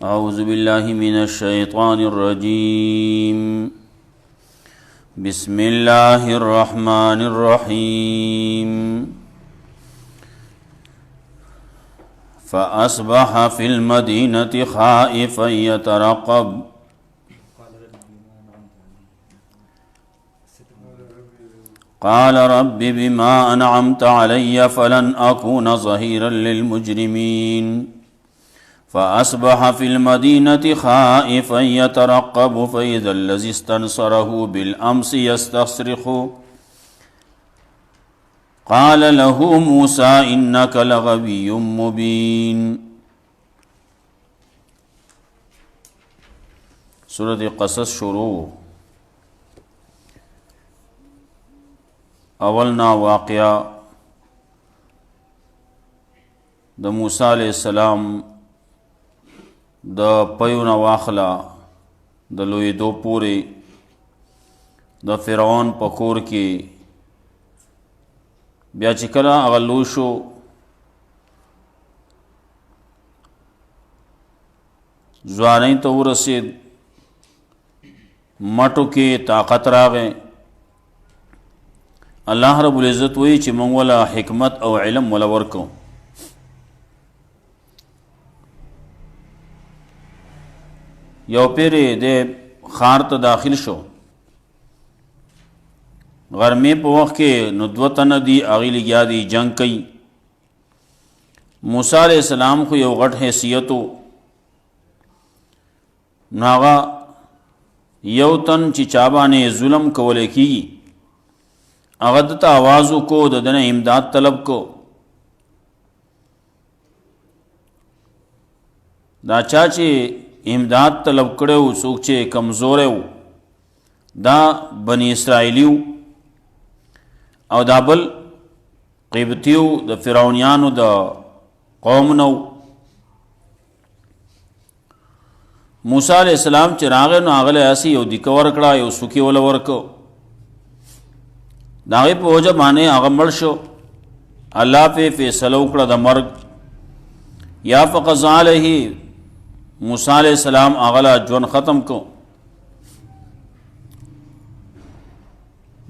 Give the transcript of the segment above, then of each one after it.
أعوذ بالله من الشيطان الرجيم بسم الله الرحمن الرحيم فأصبح في المدينة خائفا يترقب قال رب بما أنعمت علي فلن أكون ظهيرا للمجرمين فأصبح في المدينة خائفا يترقب فإذا الذي استنصره بالأمس يستصرخ قال له موسى إنك لغوي مبين. سورة قصص شروع. اولنا واقعہ د موسی علیہ السلام د پیونه واخلا د لوی دو پوری د فرعون په کور کې بیا چې کله هغه لوی شو ځوانۍ ته ورسېد مټو کې طاقت راغی. الله رب العزت وی چې موږ ولا حکمت او علم ولا ورکو. یو پیری د خار ته داخل شو غرمې په وخت کې نو دوه تنه دي هغې لګیا دي جنگ کوي. موسی علیہ السلام خو یو غټ حیثیت و نو هغه یو تن چې چا باندې ظلم کولی کېږي هغه دته آواز وکړو د دنه امداد طلب کو. دا چا چې امداد طلب کړی و څوک چې کمزوری و دا بني اسرائیلي و او دا بل قبطي و د فرعونیانو د قوم نه و. موسی علیہ السلام چې راغی نو هغه له هسې یو دیکه ورکړه یو سوکي وله ورکو د هغې په وجه باندې هغه مړ شو. الله پې فیصله وکړه د مرګ یا فقضى علیه موسی علیہ السلام هغه له ژوند ختم کو.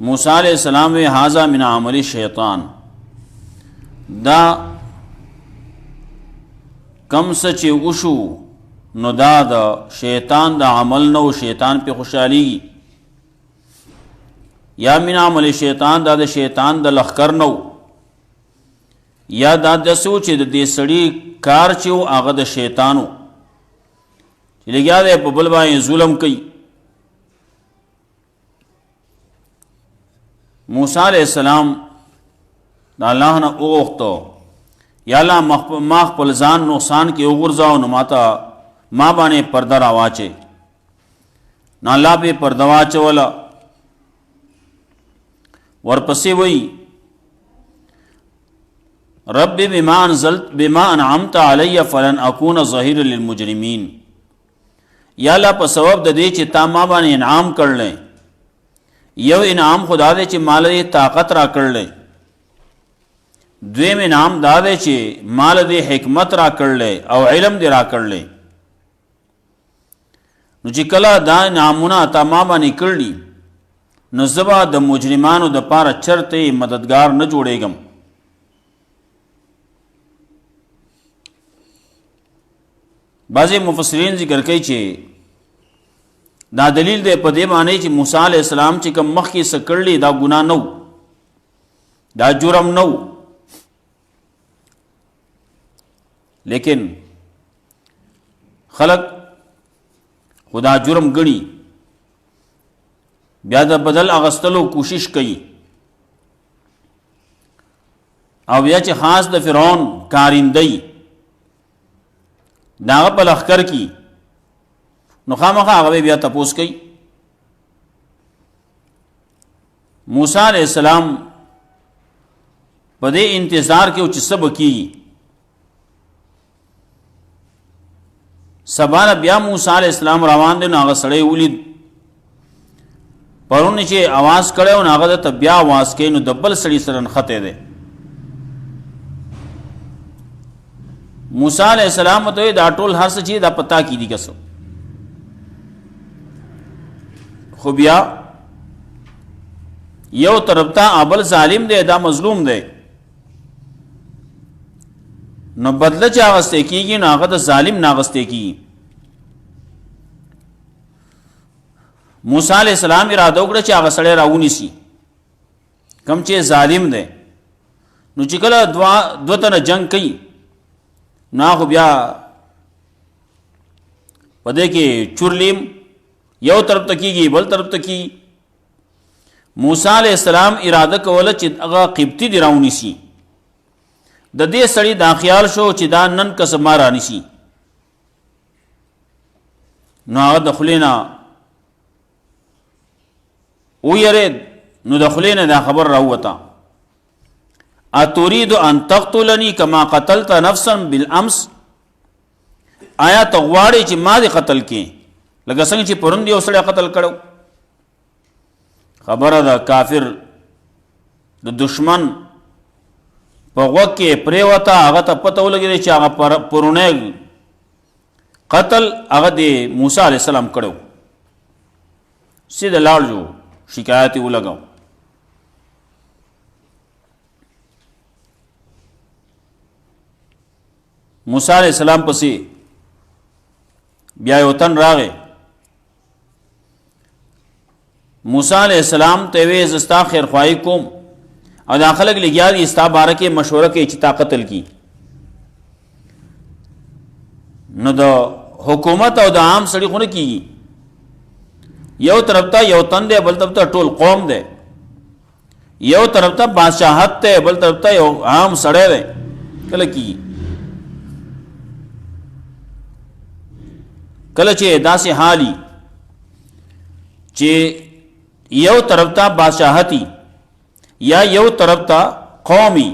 موسی علیہ السلام وی هذا من عمل شیطان دا کم څه چې وشو نو دا د شیطان د عمل نه و شیطان پې خوشحالیږي یا من عمل شیطان دا د شیطان د لخکر نو یا دا دسو چې د دې سړي کار چې و هغه د شیطانو چې لګیا دی په بل باندې ظلم کوي. موسی علیہ السلام د الله نه وغوښتو یا الله ما خپل ځان نقصان کې وغورځاو نو ما باندې پرده راواچې نو الله پې پرده واچوله. ورپسې وی رب بما انعمت علی فلن اکون ظهیرا للمجرمین یا الله په سبب د دې چې تا ما باندې انعام کړلی یو انعام خدا دی چې مال دې طاقت را کړلی دویم انعام دا دی چې مال دې حکمت را کړلی او علم دې را کړلی. نو چې کله دا انعامونه تا ما باندې کړلي نو زبا د مجرمانو د پاره چرته مددگار نه جوړېږم. بعضې مفسرین ذکر کوي چې دا دلیل دی په دې باندې چې موسی علیہ السلام چې کوم مخکې څه کړلي دا ګناه نه و دا جرم نه و لیکن خلق خدا جرم ګڼي بیا د بدل اغستلو کوشش کوي او بیا چې خاص د فرعون کارندهی د هغه په لښکر کې نو خامخا هغه بیا تپوس کوي. موسی علیہ السلام په دې انتظار کې چې څه به کېږي سبا بیا موسی علیہ السلام روان دی نو هغه سړی ولید پرون چې आवाज کړو نو هغه ته بیا आवाज کوي نو د بل سړي سره نښتی دی موسی علیہ السلام ته دا ټول هر څه چې دا پتا کی دي کسو خو بیا یو طرف ته ابل ظالم دی دا مظلوم دی نو بدله چې اغسته کیږي نو هغه د ظالم ناغسته کیږي موسی علیہ السلام اراده وکړه چې هغه سړی راونیسي کم چې ظالم دی نو چې کله دو تنه جنگ کوي نو هغه بیا په دې کې چورلیم یو طرف ته کیږي بل طرف ته کیږي موسی علیہ السلام اراده کوله چې هغه قبطی دی راونیسي د دې سړی دا خیال شو چې دا نن کس مارا نشي نو هغه د خلینا او یرید نو د خلینا دا خبر راوته اتريد ان تقتلني كما قتلت نفسا بالامس آیا ته غواړې چې ما دې قتل کې لکه څنګه چې پرون دی اوسړه قتل کړو خبره ده کافر د دشمن په وخت کې پریوتا هغه ته پته ولګی چې هغه پرونه قتل هغه د موسی علیہ السلام کړو سیده لاړ جو شکایت ولګاو موسی علیہ السلام پسې بیا یو تن راغی موسی علیہ السلام ته وی زستا خیر خواهی کوم او دا خلق لګیا دي استا بارکه مشوره کوي چې تا قتل کی نو د حکومت او د عام سړي خونه کیږي یو طرف ته یو تن دی بل طرف ته ټول قوم دی یو طرف ته بادشاہت ته بل طرف ته یو عام سړی دی کله کیږي کله چې داسې حالي چې یو طرف ته بادشاہتی یا یو طرف ته قومي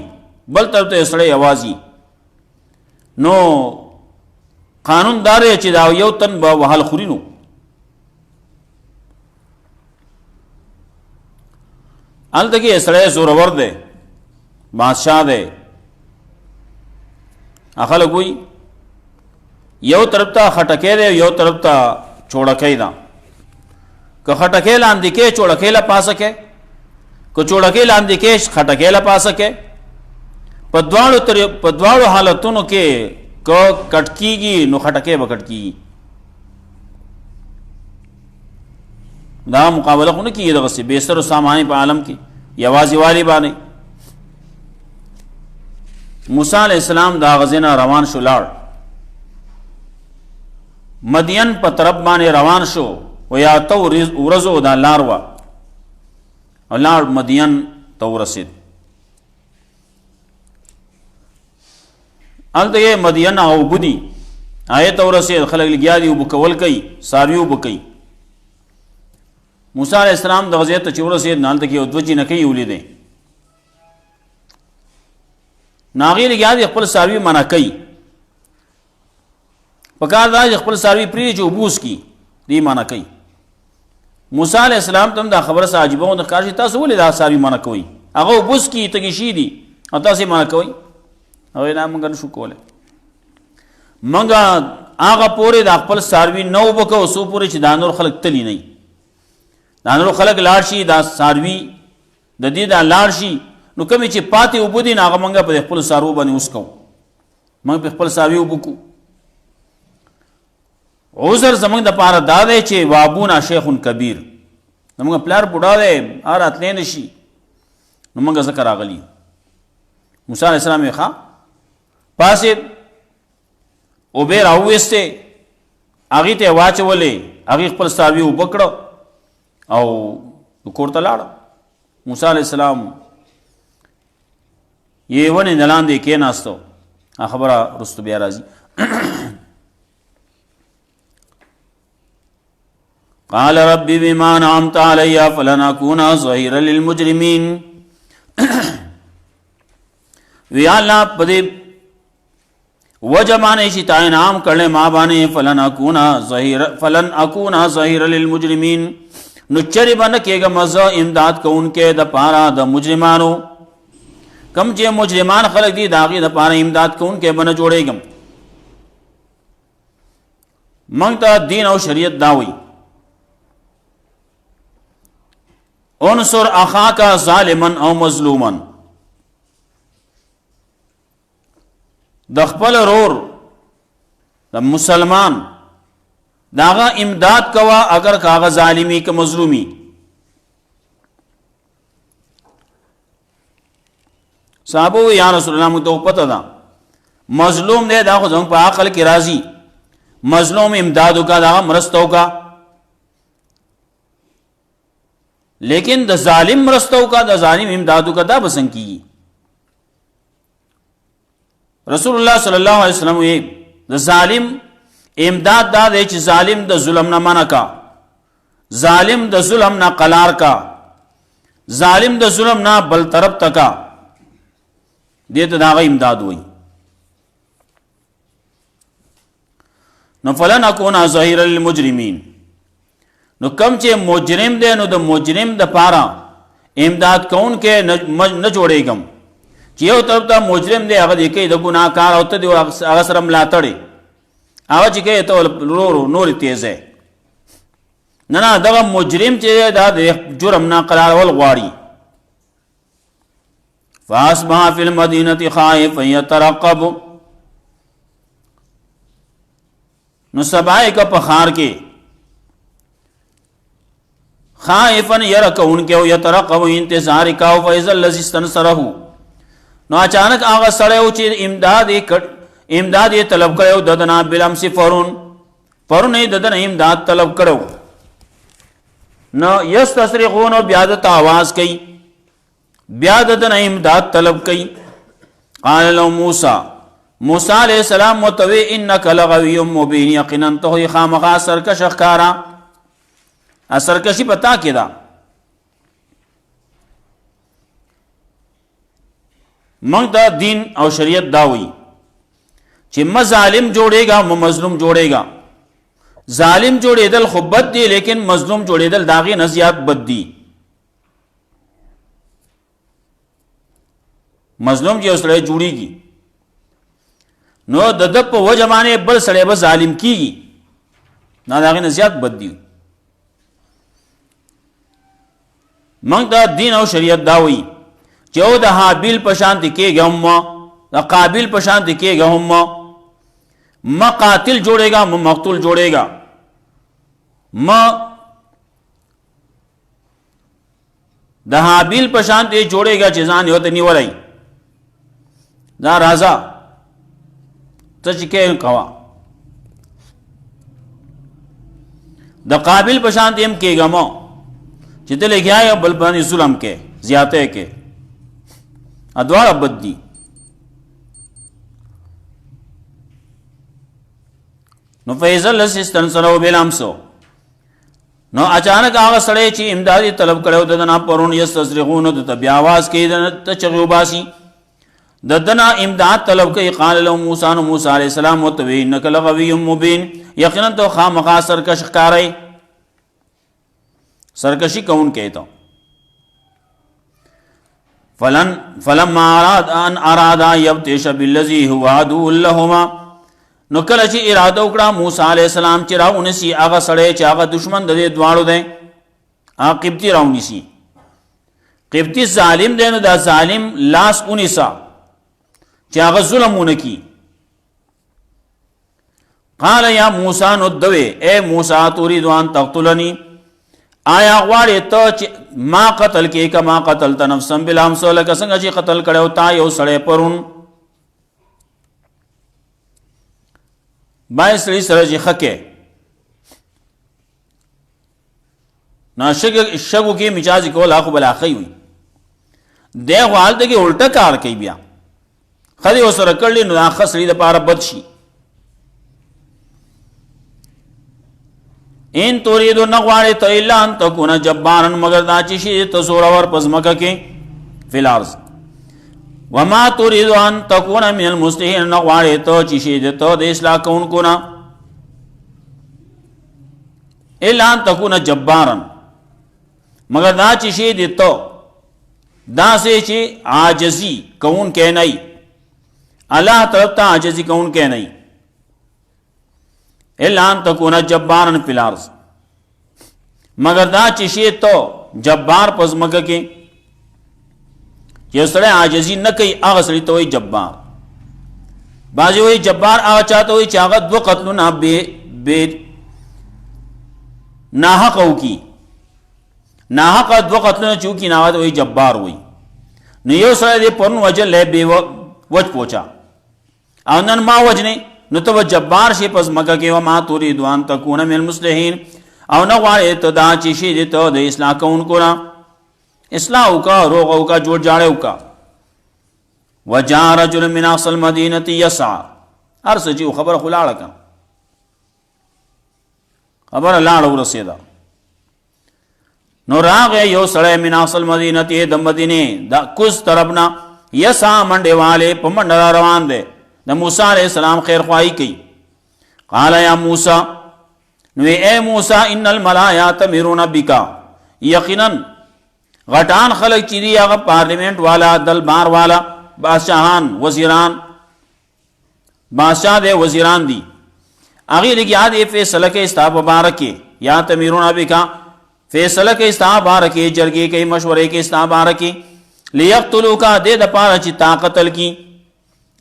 بل طرف ته سړی اوازي نو قانون دار چې دا یو تن به وحل خورینو الته کې سړی زورور دی بادشاہ دی اخلک وي یو طرف ته خټکې دی یو طرف ته چوڑکې ده که خټکې لاندې کې چوڑکې لا پاسکه کو چوڑکې لاندې کې خټکې لا پاسکه په دواړو حالتونو کې کو کټکیږي نو خټکې به کټکیږي دا مقابله خو نه کیږي دغه څه بیشتر سامان په عالم کې یوازې والی باندې موسی علیہ السلام دا غزنه روان شو لاړ مدین په طرف باندې روان شو ویا تو ورزو دا لاروا او لار مدین تو رسید الته مدین او بدی آیت اور رسید خلق لګیا دی وبکول کوي ساریو بکئی موسی علیہ السلام د غزیت چور رسید نال ته کې او دوجی نه کوي ولیدې ناغي لګیا دی خپل ساروی منا کوي پکار دا خپل ساروی پری جو بوس کی دی مانا کوي موسی علیہ السلام تم دا خبر سره عجیبه او د کار شي تاسو ولې دا ساروی مانا کوي هغه بوس کی تګی شي دي او تاسو مانا کوي او نه موږ نشو کوله منګه هغه پوره د خپل ساروی نو بکو سو پوره چې دانور خلق تلی نه دانور خلق لاړ شي دا ساروی د دې دا لاړ شي نو کوم چې پاتې وبدي هغه منګه په خپل سارو باندې وسکو منګ په خپل ساروی وبکو عذر زمنګ د پاره دا دی چې وابونا شیخ کبیر زمنګ پلار بوډا دی ارات لین شي نو موږ ذکر راغلی موسی علیہ السلام یې ښا پاسې او به راوېسته هغه ته واچولې هغه خپل ساروی وبکړو او کوړه لاړ موسی علیہ السلام یې ونه دلاندې کې ناستو خبره رستو بیا راځي قال رب بما انعمت علي فلن اكون ظهيرا للمجرمين وی اللہ پدی وجمانے شتا انعام کرنے ما بانے فلن اكون ظهيرا للمجرمين نچری بن کے گا مزہ امداد کو ان کے د پارا د مجرمانو کم جے مجرمان خلق دی داغی د پارا امداد کو ان کے بن جوڑے گم منگ تا دین او شریعت داوی انصر اخاکا ظالما او مظلوما د خپل رور د مسلمان داغا امداد کوا اگر کاغا ظالمی کا مظلومی. صحابہ یا رسول اللہ مجھے تو پتہ دا مظلوم دے دا خود ہم پا عقل کی راضی مظلوم امدادو کا دا مرستو کا لیکن دا ظالم مرستو کا دا ظالم امدادو کا دا بسنگ کی. رسول اللہ صلی اللہ علیہ وسلم دا ظالم امداد دا دے چی ظالم دا ظلم نہ منع کا ظالم دا ظلم نہ قلار کا ظالم دا ظلم نہ بل طرف تکا دیتا داغا امداد ہوئی. نو فلن اکونا ظہیر للمجرمین نو کم چے مجرم دے نو دا مجرم دا پارا امداد کون کے نہ جوڑے گم چیو طرف تا مجرم دے اگر دیکھے دا گناہ کار ہوتا دے اگر سرم لا تڑے اگر چکے تو رو نور تیز ہے ننا دا مجرم چے دا دے جرم نا قرار والغواری. فاسبح فی المدینۃ خائفا یترقب نو سبائے کا پخار کے خائفا یرک ان کے یترقب انتظار کاؤ فیضا الذی استنصرہ نو اچانک آغا سڑے ہو چی امداد یہ طلب کرے ددنا بالامس فرون ددنا امداد طلب کرو نو یستصرخون بیادت آواز کئی بیادتنا امداد طلب کئی. قال لو موسیٰ علیہ السلام متوی انکا لغوی مبین یقنن تو ہی خامخا سرکش اخکارا سرکشی پتا کی دا منگ دا دین او شریعت داوی چی ظالم جوڑے گا مظلوم جوڑے گا ظالم جوڑے دل خوب بد دی لیکن مظلوم جوڑے دل داغی نزیات بد دی. مظلوم جی سڑے جوڑی گی نو ددب پا وہ جمانے بل سڑے بس ظالم کی گی نا داغی نزیات بد دی. منگ دا دین او شریعت داوی چو دا حابیل پشانتی کے گا ہم دا قابل پشانتی کے گا ہم ما قاتل جوڑے گا ما مقتول جوڑے گا ما دا حابیل پشانتی جوڑے گا چیزان ہوتا نہیں ورائی دا رازا تچکے کوا دا قابل پشانتی ہم کے گا ما چیتے لے گیا ہے بلبانی ظلم کے زیادہ کے ادوار بد دی. نو فیضل استنصروا بالامسو نو اچانک آغا سڑے چی امدادی طلب کرے ددنا پرون یستصرخون دتا بیاواز کی دتا چغیو باسی ددنا امداد طلب کئی. قال لهم موسیٰ نو موسیٰ علیہ السلام متوی انکا لغوی مبین یقیناً تو خامخا سرکش کارے سرکشی کون کہتا. فلما ارادا یبتش بالذی هو عدو لهما نو کله چې اراده وکړه موسی علیہ السلام چې راونسی هغه سړی چې هغه دشمن د دې دواړو دی هغه قبطي راونسی قبطي ظالم دی نو دا ظالم لاس اونیسا چې هغه ظلمونه کی. قال یا موسی نو دوی اے موسی تريد ان تقتلنی آیا غواړې ته چې ما قتل کې کما قتلت نفسا بالامس لکه څنګه چې قتل کړو تا یو سړی پرون بای سړی سره چې خکه ناشګ شګو کې مجاز کول اخو بل اخی وي دغه حالت کې الټا کار کوي بیا خدي وسره کړلی نو اخ سړی د پاره بد شي. ان توریدو نغواری تا الا ان تکونا جبارن مگر دا چیشی تزورور پزمکا کی فی الارض وما توریدو ان تکونا من المستحین نغواری تا چیشی تا دا اصلاح کون کنا الا ان تکونا جبارن مگر دا چیشی تا دا سے چی عاجزی کون کے نئی اللہ طرف تا عاجزی کون کے نئی. الا ان تكون جبارا فی الارض، مگر دا چشی تو جبار پس مکہ کے یہ سڑے عاجزی نہ کئی آغا سڑی تو وہی جبار. بعضی وہی جبار آغا چاہتا ہوئی چاہتا دو قتلنا بے ناحق ہو کی ناحق دو قتلنا چوکی ناوات وہی جبار ہوئی. نیو سڑے دے پرن وجہ لے بے وجہ پوچھا او نن ما وجنے نو تو جبار شی پس مکہ کے وما تريد ان تكون من المصلحين او نغوارے تو دا چیشی دے تو دے اصلاح کون کو نا اصلاح کا روغ کا جوڑ جاڑے کا. وجاء رجل من اقصى المدينة يسعى ارس جی خبر خلاڑ کا خبر لاڑ رسیدا نو راغ یو سڑے من اقصى المدينة د مدینے دا کس طرفنا یسعى منڈے والے پمنڈا روان دے دا موسیٰ علیہ السلام خیر خواہی کی. قال یا موسیٰ نوے اے موسیٰ ان الملائکۃ یأتمرون بک، یقیناً غٹان خلق چیدی آغا پارلیمنٹ والا دلبار والا بادشاہان وزیران بادشاہ دے وزیران دی آغی لگی آدھے فیصلہ کے استعاب بارکے یأتمرون بک فیصلہ کے استعاب بارکے جرگے کے مشورے کے استعاب بارکے لیقتلو کا دے دا پارا چی طاقتل کی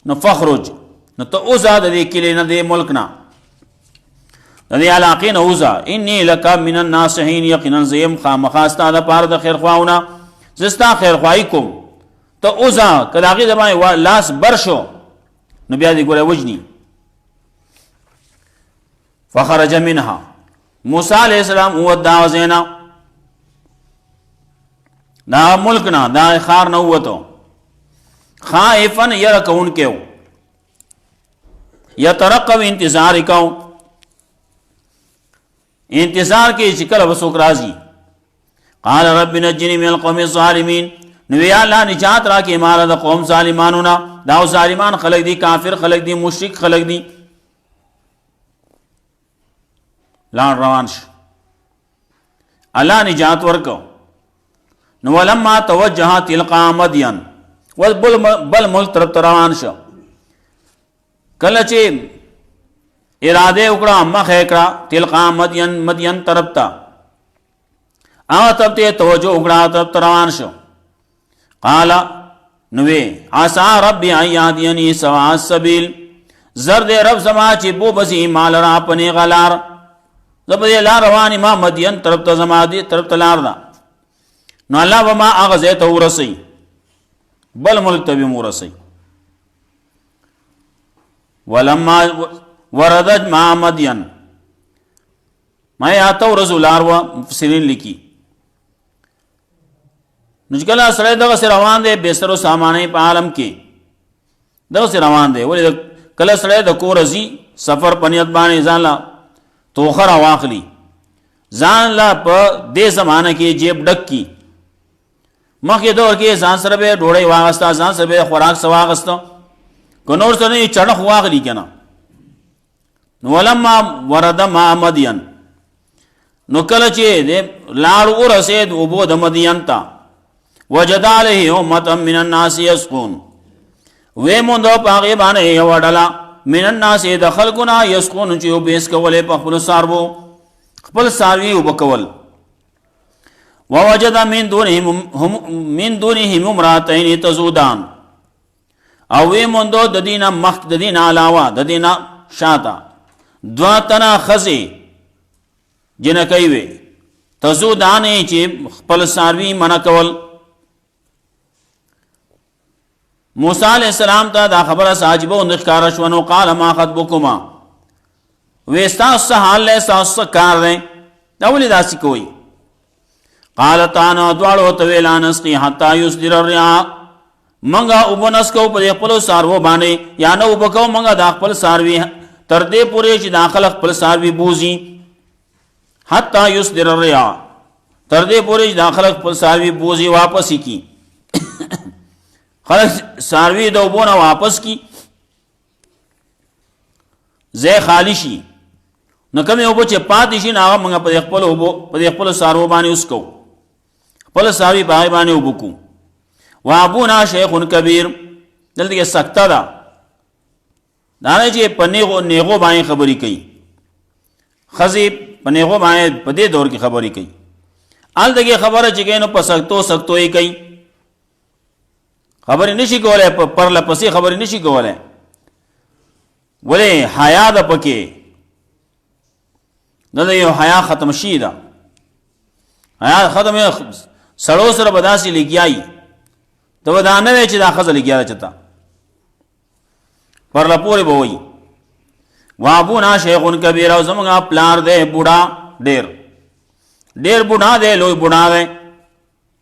نو فخرج نو تو اوزا دے کلے نا دے ملکنا دے علاقے نا اوزا انی لکا من الناسحین یقینا زیم خامخاستا دا پار دا خیر خواہونا زستا خیر خواہی کم تو اوزا کداغی دبائیں لاس برشو نو بیا دی گولے وجنی. فخرج منها موسیٰ علیہ السلام اوت دا وزینا دا ملکنا دا خار نووتو خائفن یرکون کیو یترقب انتظار کیو انتظار کی شکل وسوک رازی. قال رب نجنی من القوم الظالمین نوی اللہ نجات را کی مالا دا قوم ظالمانونا داو ظالمان خلق دی کافر خلق دی مشرک خلق دی لان روانش اللہ نجات ورکو. نولما توجہ تلقا مدین بل ملک طرف روان شو کلچے ارادے اکڑا مخ اکڑا تلقا مدین طرف تا آغا طرف تے توجہ اکڑا طرف روان شو. قالا نوے عسا ربی عیادینی سواء السبیل زرد رب زما چی بو بسی مال را پنی غلار زبدی لا روانی ما مدین طرف تا زما دی طرف تا لار دا نو اللہ وما آغازے تو رسی بل ملک تبی مورسی. ولما وردج ما مدین میں آتا ہوں رسول آروا مفسرین لکی نجکلا سرے دغا سے روان دے بیسر و سامانے پا عالم کی دغا سے روان دے ولی کلا سرے دکو رزی سفر پنیت بانے زان لا توخر واقلی زان لا پا دے زمانہ کی جیب ڈک کی مخی دور کے زان سر بے ڈوڑے واغستا زان سر بے خوراک سواغستا کنور سر نے چڑھ واغلی کنا. ولما ورد ما مدین نو کلچے دے لاڑ رسید ابو دا مدین تا وجد علیہ امتا من الناس یسقون وے مندو پاغی بانے وڈلا من الناس دخل کنا یسقون چیو بیس کولے پا خپل ساربو خپل ساروی وبکول. ووجد من دونهم امراتین تزودان او وی مندو ددینا مخت ددینا علاوہ ددینا شاتا دوا تنا خزی جنکیوے تزودانے چی خپل ساروی منکول. موسیٰ علیہ السلام تا دا خبر ساجبو نخکارشونو قال ما خطبکما ویستا اس حال لے سا اس کار رہے اولی دا سکوئی. قالتانا دوارو طویلا نسقی حتی یسدر الرعا منگا اوبو نسکو پا دیکھ پلو سارو بانے یا نو اوبکو منگا داخ پل ساروی تردے پورے چی داخل پل ساروی بوزی حتی یسدر الرعا تردے پورے چی داخل پل ساروی بوزی واپس ہی کی خلق ساروی دو بونا واپس کی زی خالی شی نکمی اوبو چے پاتی شی ناغا منگا پا دیکھ پل سارو بانے اس کو پل ساروی باغی بانے اوبو کو. وابونا شیخ کبیر دلتے کہ سکتا دا دانے چے پا نیغو بانے خبری کئی خزی په نیغو باندې په دې دور کې خبرې کوي ال دغه خبره چې کینو په سختو یې کوي خبرې نشي کولای پر لپسې خبرې نشي کولای ولې حیا د پکې نه یو حیا ختم شي دا حیا ختم سړو سره بداسي لګیای ته ودانه چې دا خزل لګیا چتا پر لپورې بوي وابونا شیخون کبیر او زمونږه پلار دی بوډا ډیر بوډا دی لوی بوډا دی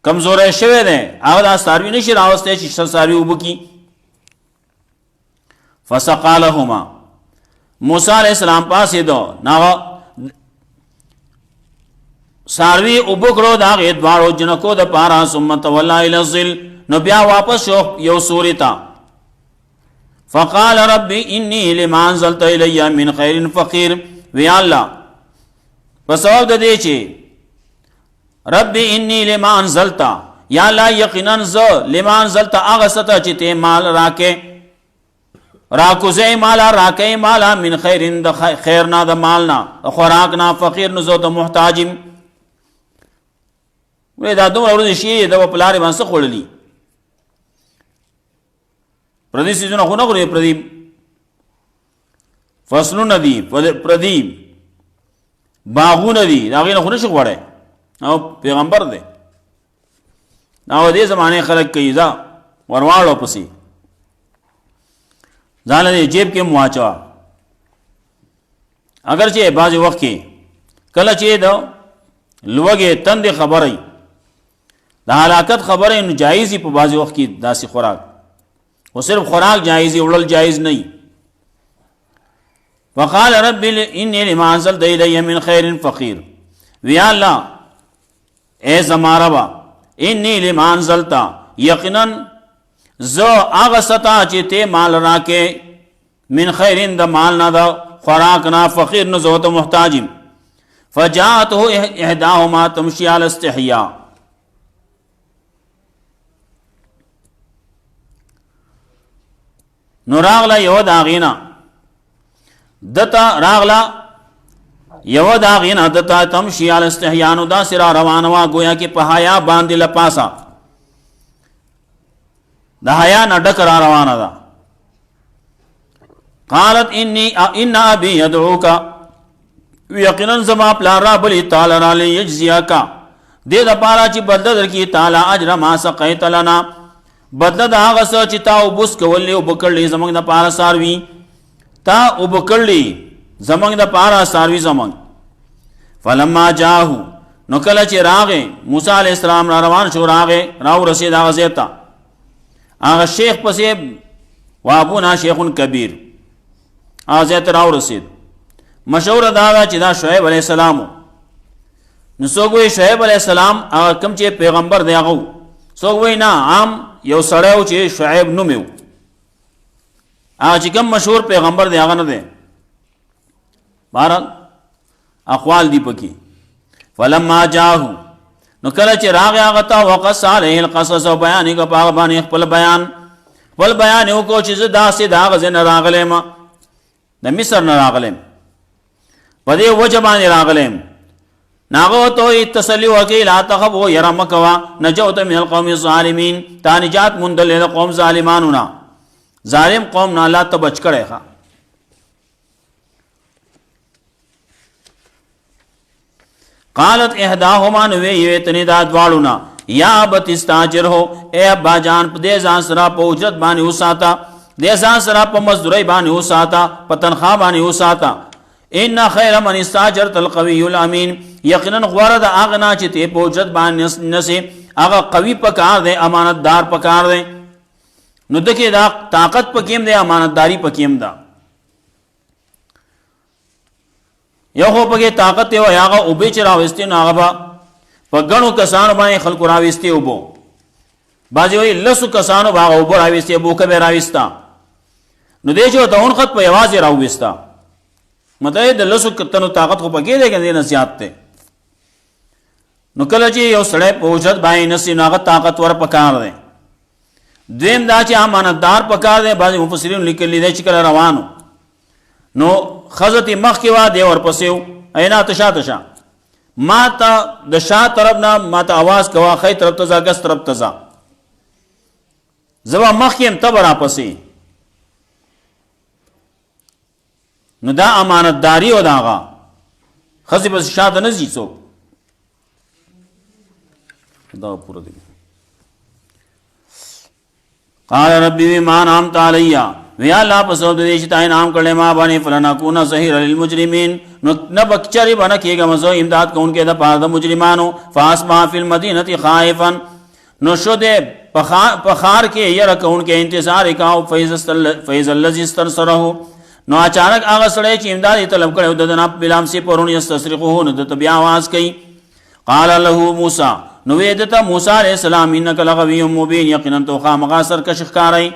کمزورې شوی دی هغه دا ساروی نشي راوسته چې ساروی وبکی فسقالهما موسی علیہ السلام پاسې دو ناغه ساروی وبکرو دا غې دواړو جنکو د پارا ثم تولا الى الظل نو بیا واپس شو یو سوري تا فقال رب انی لما انزلت الی من خیر فقیر وی الله پسو د دې چې رب انی لما انزلت یا لا یقینا ز لما انزلت اغه ستا چې ته مال راکې راکوزه مال راکې مال من خیر د خیر نه د مال نه خوراک نه فقیر نه زو د محتاجم وې دا دوه ورته شي د پلار باندې خړلې پردی سيزونه خو نه غوړي پردی فصلونه دي پردی باغونه دي دا غي نه خو نشي غوړي او پیغمبر دی نو دې زمانه خلک کوي دا ورواړو پسي ځان له جیب کې مواچوا اگر چې بعض وخت کې کله چې دا لوګي تند خبري دا حلاکت خبره نو جایز په بعض وخت کې داسي خوراک و صرف خوراک جائز اولل جائز نہیں وقال رب انی لما انزلت الی من خیر فقیر ویا اللہ اے زماربا انی لما انزلت یقینا زو اغسطا چی تے مال راکے من خیرین دا مال نا دا خوراک نا فقیر نزوت محتاجم فجاءته احداهما تمشي على استحياء نو راغلا یو داغینا دتا راغلا یو داغینا دتا تمشی علی استحیانو دا سرا روانوا گویا کہ پہایا باندی لپاسا دا حیا نہ ڈک را روانا دا قالت ان ابی یدعوکا یقینا زما پلارا بلی تعالی را لی یجزیاکا دے دا پارا چی بدل کی تعالی اجر ما سقیت لنا بدل دا آغا سا چی تا اوبس کولی اوبکرلی زمان دا پارا ساروی تا اوبکرلی زمان دا پارا ساروی زمان فلما جاہو نکل چی راغے موسیٰ علیہ السلام را روان شو راغے راو رسید آغا زیتا آغا شیخ پسی وابونا شیخون کبیر آغا زیت راو رسید مشہور دادا چی دا شعیب علیہ السلامو نسوگوی شعیب علیہ السلام آغا کم چی پیغمبر دے آغاو سوگوی نا عام یو سڑیو چی شعیب نمیو آغا چی کم مشہور پیغمبر دے آغا ندے بہرحال اقوال دی پکی فلما جاہو نو کله چې راغی هغه ته وقص علیه القصص او بیان یې په هغه باندې خپل بیان وکړو چې زه داسې د هغه ځای نه راغلم د مصر نه راغلم په دې وجه باندې راغلم ناغه ته تسلی وکړي لا تخف یره مکوا نجوت من القوم الظالمین تا نجات مندل له قوم ظالمانو نه ظالم قوم نه الله ته بچ کړي ښا قالت احداهما نوے یویتنی دا دوالونا یا ابت استاجر ہو اے ابا جان پا دے زان سرا پا اجرت بانی ہو ساتا دے زان سرا پا مزدوری بانی ہو ساتا پا تنخواہ بانی ہو ساتا ان خیر من استاجرت القوی الامین یقیناً غورد آغنا چی پا اجرت بانی نسی آغا قوی پکار دے امانت دار پکار دے نو دکی دا طاقت پکیم دے امانت داری پکیم دا یو خو پکې طاقت یو هغه او به چې راوستي نو هغه په غنو کسانو باندې خلکو راوستي او بو بعضی وی لسو کسانو باغ او راوستي ابو کبه راوستا نو دې چې ته اون خط په आवाज راوستا مته د لسو کتنو طاقت خو پکې دی کنه نصیحت ته نو کله چې یو سړی په وجود باندې نسی نو هغه طاقت ور پکار دی دیم دا چې امانتدار پکار دی بعضی مفسرین لیکلي دی چې کله روانو نو خزت مخ کی وا دی اور پسیو اینا تشا ما ته د شا طرف نه ما ته आवाज کوا خی طرف ته ځه ګس طرف ته ځه زما مخکیم ته برا پسې نو دا امانتداری او داغه خزي بس شاته نه زی څوک دا پورا دی قال ربي بما انعمت علي ويا الله پسو د دې چې تا انعام کړل ما باندې فلنكون ظهيرا للمجرمين نو نه بکچری باندې کېګه مزو امداد کوونکې د پاره د مجرمانو فاصبح في المدينه خائفا نو شو دې پخار کې ير کوونکې انتظار وکاو فیض الذي استرسره نو اچانک هغه سړی چې امداد طلب کړو د جناب بلام سي پرون یستسرقه نو د بیا आवाज کوي قال له موسی نو ویدته موسی علیہ السلام انک لغوی مبین یقینا تو خامغا سرکش ښکارای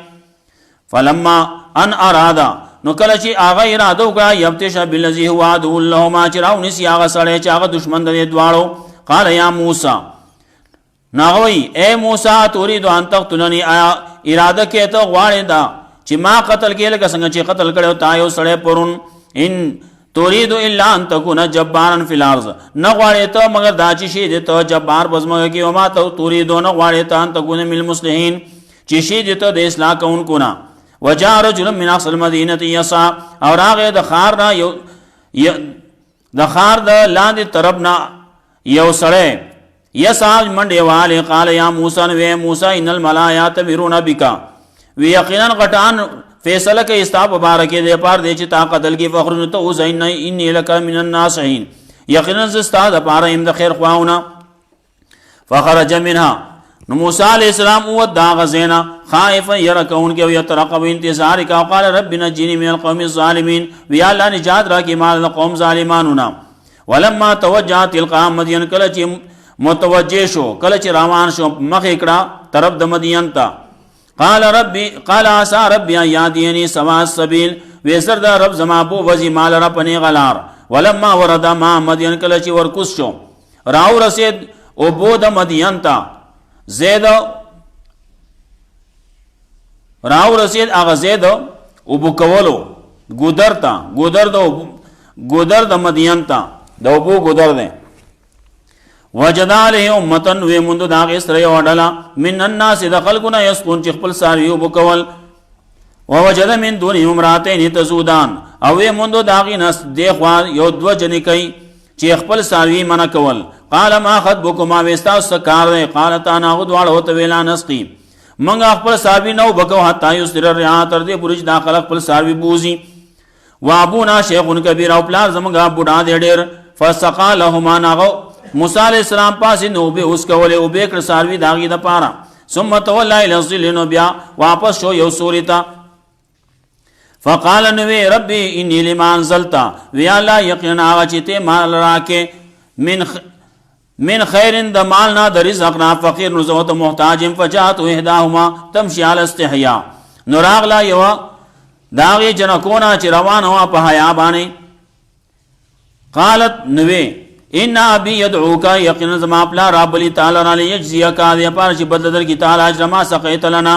فلما ان ارادا نو کله چې هغه اراده وکړه یبتش بالذی هو عدو لهما چراونی سی هغه سړی چې هغه دشمن د دواړو قال یا موسی ناوی اے موسی تريد ان تقتلنی اراده کې ته غواړې دا چې ما قتل کې لکه څنګه چې قتل کړو تا یو سړی پرون ان تريد الا ان تكون جبارا في الارض نغواړې ته مگر دا چې شي ته جبار بزمګه کې او ما ته تريد نغواړې ته ان تكون من المصلحين چې شي ته د اصلاح کوونکو نه وجاء رجل من اقصى المدينه يسعى اور هغه د خار نه یو د خار د لاندې طرف نه یو سړی يسعى منډه والے قال یا موسی و موسی ان الملائکه يرون بك ويقينا غټان فیصله کې استاب مبارکه دې پار دې چې تا قتل کې فخر ته او زین ان لک من الناصحين یقینا ز استاد پار ایم د خیر خواونه فخرج منها نو موسی علیہ السلام او دا غزینا خائف يركون کې يترقب انتظار کا قال رب نجني من القوم الظالمين ويا الله نجات را کې مال قوم ظالمانو ولما توجه تلقى مدين کله چې متوجه شو کله چې روان شو مخ کړه طرف د مدین ته قال عسى ربي ان يهديني سواء السبيل ويسر دا رب زما بو وزي مال را پنی غلار ولما ورد ما مدين کله چې ورکوس شو راو رسید او بود مدین ته زید راو رسید اغه زید او بو کولو ګودر د مدین ته د بو ګودر ده وجد علیه امتن وی مند داغه سره وډلا من الناس دخلقنا يسكن خپل ساریو وبکول ووجد من دون امراتين تزودان او وی مند داغه نس دیخوا یو دو جن کوي چې خپل ساروی منع کول قال ما خطبكما وستا سکار قالت انا غدوال هوت ویلا نسقي منګه خپل ساروی نو بکو حتا یسر ریا تر دې برج داخله خپل ساروی بوزي وابونا شیخ کبیر او پلار زمګه بوډا دې ډېر فسقا لهما نغو موسی علیہ السلام پاسې نو به اوس کوله او به کړ ساروی داغي د پاره ثم تولى الى الظل نو بیا واپس شو یو سوریتا فقال نو ربي اني لما انزلت ويا لا يقينا غچته مال راکه من خير د مالنا د رزق نا فقير نو زوت محتاج فجات احداهما تمشي على استحياء نوراغلا یو داغي جنکونا چې روان هوا په حیا باندې قالت نوې ان ابي يدعوك يقينا زما پلا رب لي تعالی علی يجزيك ذي پار چې بدل در کی تعالی اجر ما سقيت لنا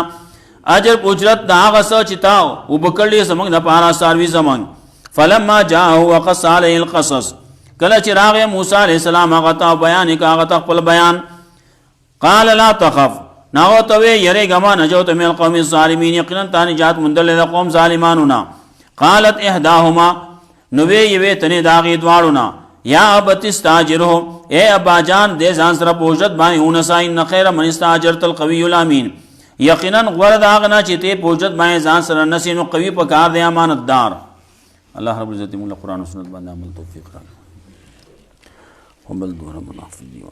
اجر اجرت دا غس چتاو وبکړې سمنګ د پارا ساروي زمنګ فلما جاءه وقص عليه القصص کله چې راغ موسی عليه السلام هغه ته بیان هغه خپل بیان قال لا تخف نو ته یری غما نجوت من القوم الظالمين يقينا تان جات مندل د قوم ظالمانو قالت احداهما نو وی تنه داغي دوالونا یا ابت استاجره اے ابا جان دے ځان سره پوجت باندې اونسا ان خیر من استاجرت القوي الامين یقینا غرد اغنا چې ته پوجت باندې ځان سره نسینو قوي په کار دی امانتدار الله رب العزت موږ قرآن او سنت باندې عمل توفیق راکړي وبل دور منافقين